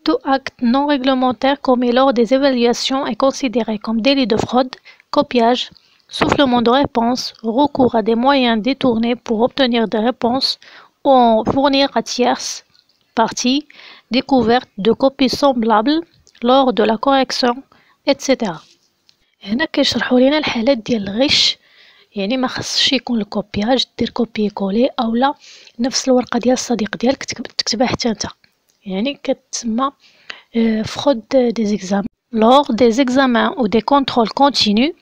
Tout acte non réglementaire commis lors des évaluations est considéré comme délit de fraude, copiage, soufflement de réponse, recours à des moyens détournés pour obtenir des réponses ou en fournir à tierces parties, découverte de copies semblables lors de la correction, etc. هنا كيشرحوا لنا الحالات ديال الغش. يعني ما خصش يكون الكوبياج دير كوبي كولي اولا نفس الورقه ديال الصديق ديالك تكتبها حتى انت، يعني كتسمى fraude des examens. Lors des examens ou des contrôles continus,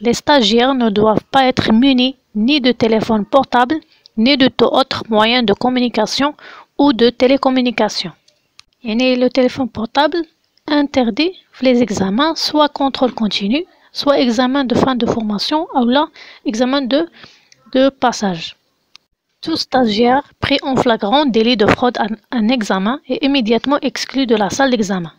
les stagiaires ne doivent pas être munis ni de téléphone portable ni de tout autre moyen de communication ou de télécommunication. يعني le téléphone portable interdit les examens, soit contrôle continu, soit examen de fin de formation ou là examen de passage. Tout stagiaire pris en flagrant délit de fraude à un examen est immédiatement exclu de la salle d'examen.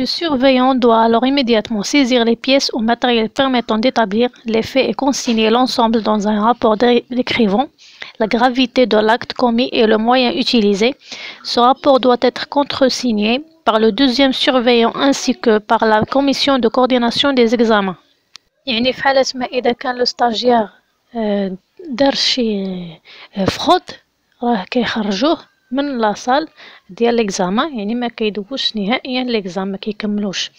Le surveillant doit alors immédiatement saisir les pièces ou matériels permettant d'établir les faits et consigner l'ensemble dans un rapport décrivant la gravité de l'acte commis et le moyen utilisé. Ce rapport doit être contresigné par le deuxième surveillant ainsi que par la commission de coordination des examens. يعني في حالة ما إذا كان لو ستاجير دار شي فرود راه كيخرجوه من لاصال ديال ليكزامان، يعني ما كيدوش نهائيا ليكزامان، ما كيكملوش.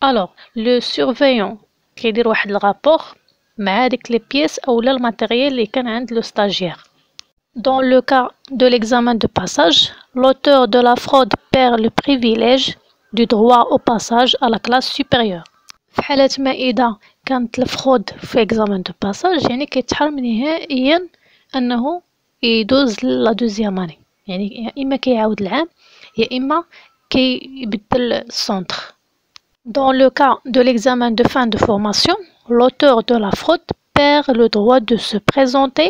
الوغ لو سورفيون كيدير واحد الرابور مع ديك لي بيس اولا الماتيريال اللي كان عند لو ستاجير. Dans le cas de l'examen de passage, l'auteur de la fraude perd le privilège du droit au passage à la classe supérieure. في حالة ما إذا كانت الفرود في examen de passage يعني كيتحرم نهائيا أنه يدوز لا دوزيام اني، يعني يا إما كيعاود العام يا إما كيبدل السونتر. Dans le cas de l'examen de fin de formation, l'auteur de la fraude perd le droit de se présenter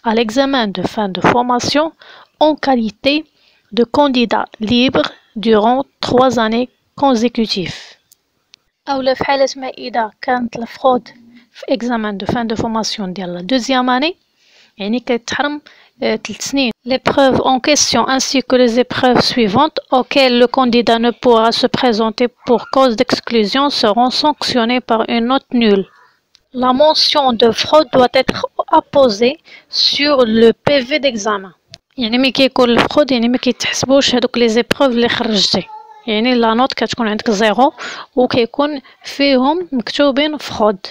à l'examen de fin de formation en qualité de candidat libre durant 3 années consécutives. أو في حالة ما إذا كانت الفرود في examen de fin de formation ديال la deuxième année يعني كيتحرم 3 سنين. L'épreuve en question ainsi que les épreuves suivantes auxquelles le candidat ne pourra se présenter pour cause d'exclusion seront sanctionnées par une note nulle. La mention de fraude doit être apposée sur le PV d'examen. يعني ملي كيكون الفرود يعني ما كيتحسبوش هذوك لي زيبروف اللي خرجتي، يعني لا نوت كتكون عندك 0 وكيكون فيهم مكتوبين فرود.